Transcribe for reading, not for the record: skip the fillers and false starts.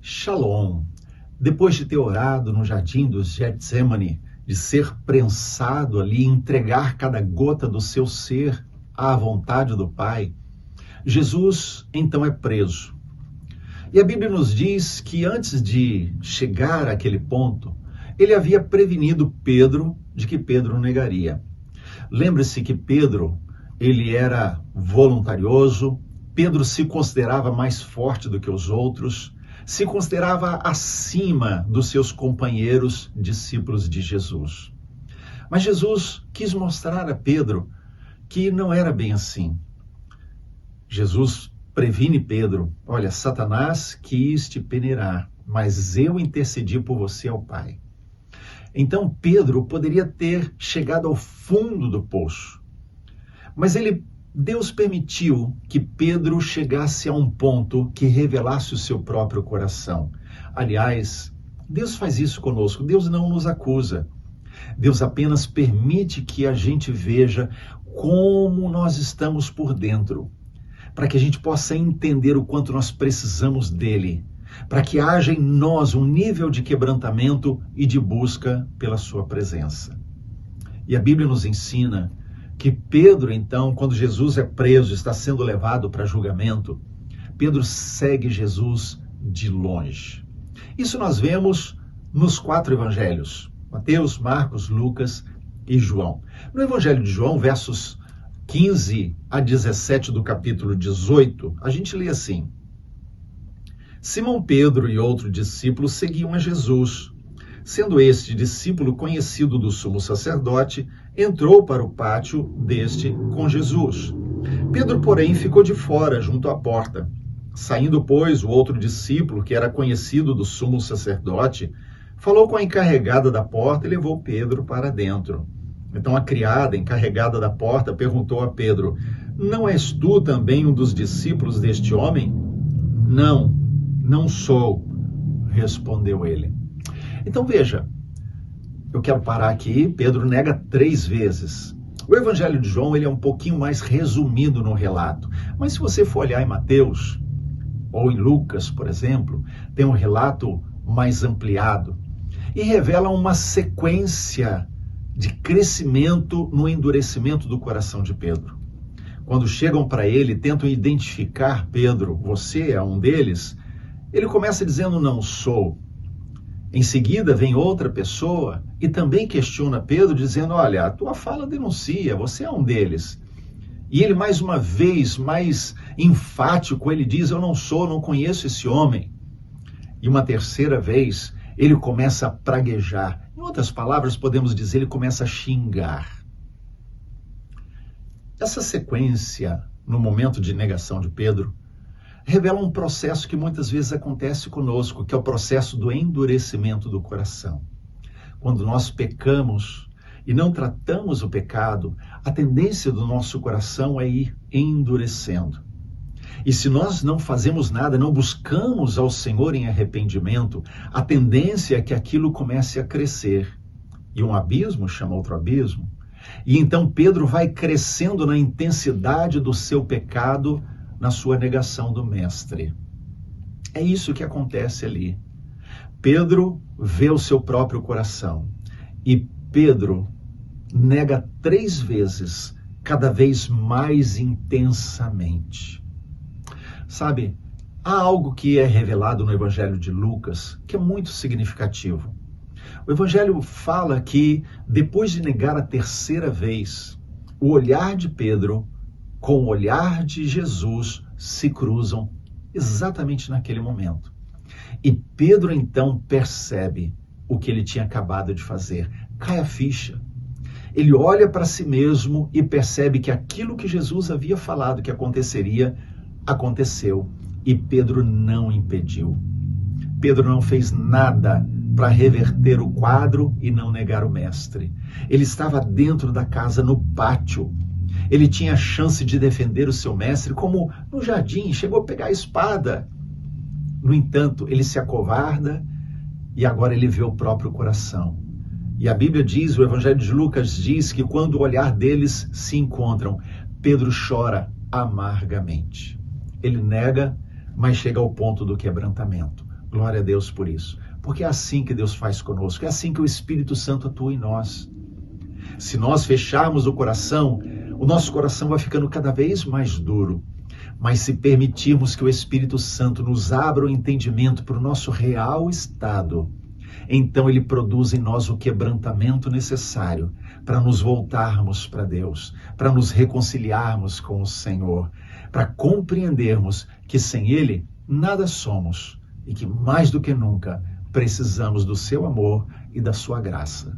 Shalom. Depois de ter orado no jardim do Getsemane, de ser prensado ali, entregar cada gota do seu ser à vontade do Pai, Jesus então é preso. E a Bíblia nos diz que antes de chegar àquele ponto, ele havia prevenido Pedro de que Pedro negaria. Lembre-se que Pedro, ele era voluntarioso, Pedro se considerava mais forte do que os outros, se considerava acima dos seus companheiros discípulos de Jesus. Mas Jesus quis mostrar a Pedro que não era bem assim. Jesus previne Pedro: olha, Satanás quis te peneirar, mas eu intercedi por você ao Pai. Então Pedro poderia ter chegado ao fundo do poço, mas Deus permitiu que Pedro chegasse a um ponto que revelasse o seu próprio coração. Aliás, Deus faz isso conosco, Deus não nos acusa. Deus apenas permite que a gente veja como nós estamos por dentro, para que a gente possa entender o quanto nós precisamos dele, para que haja em nós um nível de quebrantamento e de busca pela sua presença. E a Bíblia nos ensina que Pedro, então, quando Jesus é preso, está sendo levado para julgamento, Pedro segue Jesus de longe. Isso nós vemos nos 4 evangelhos: Mateus, Marcos, Lucas e João. No evangelho de João, versos 15 a 17 do capítulo 18, a gente lê assim: Simão Pedro e outro discípulo seguiam a Jesus. Sendo este discípulo conhecido do sumo sacerdote, entrou para o pátio deste com Jesus. Pedro, porém, ficou de fora, junto à porta. Saindo, pois, o outro discípulo, que era conhecido do sumo sacerdote, falou com a encarregada da porta e levou Pedro para dentro. Então a criada encarregada da porta perguntou a Pedro: não és tu também um dos discípulos deste homem? Não, não sou, respondeu ele. Então veja, eu quero parar aqui. Pedro nega 3 vezes. O evangelho de João ele é um pouquinho mais resumido no relato, mas se você for olhar em Mateus ou em Lucas, por exemplo, tem um relato mais ampliado e revela uma sequência de crescimento no endurecimento do coração de Pedro. Quando chegam para ele, tentam identificar Pedro: você é um deles? Ele começa dizendo: não sou. Em seguida vem outra pessoa e também questiona Pedro, dizendo: olha, a tua fala denuncia, você é um deles. E ele mais uma vez, mais enfático, ele diz: eu não sou, não conheço esse homem. E uma terceira vez, ele começa a praguejar. Em outras palavras, podemos dizer, ele começa a xingar. Essa sequência, no momento de negação de Pedro, revela um processo que muitas vezes acontece conosco, que é o processo do endurecimento do coração. Quando nós pecamos e não tratamos o pecado, a tendência do nosso coração é ir endurecendo. E se nós não fazemos nada, não buscamos ao Senhor em arrependimento, a tendência é que aquilo comece a crescer. E um abismo chama outro abismo. E então Pedro vai crescendo na intensidade do seu pecado, na sua negação do mestre. É isso que acontece ali. Pedro vê o seu próprio coração e Pedro nega 3 vezes, cada vez mais intensamente. Sabe, há algo que é revelado no Evangelho de Lucas que é muito significativo. O Evangelho fala que depois de negar a 3ª vez, o olhar de Pedro com o olhar de Jesus se cruzam exatamente naquele momento. E Pedro então percebe o que ele tinha acabado de fazer. Cai a ficha. Ele olha para si mesmo e percebe que aquilo que Jesus havia falado que aconteceria, aconteceu. E Pedro não impediu. Pedro não fez nada para reverter o quadro e não negar o mestre. Ele estava dentro da casa, no pátio. Ele tinha a chance de defender o seu mestre, como no jardim, chegou a pegar a espada. No entanto, ele se acovarda e agora ele vê o próprio coração. E a Bíblia diz, o Evangelho de Lucas diz que quando o olhar deles se encontram, Pedro chora amargamente. Ele nega, mas chega ao ponto do quebrantamento. Glória a Deus por isso. Porque é assim que Deus faz conosco, é assim que o Espírito Santo atua em nós. Se nós fecharmos o coração, o nosso coração vai ficando cada vez mais duro. Mas se permitirmos que o Espírito Santo nos abra o entendimento para o nosso real estado, então ele produz em nós o quebrantamento necessário para nos voltarmos para Deus, para nos reconciliarmos com o Senhor, para compreendermos que sem Ele nada somos e que mais do que nunca precisamos do seu amor e da sua graça.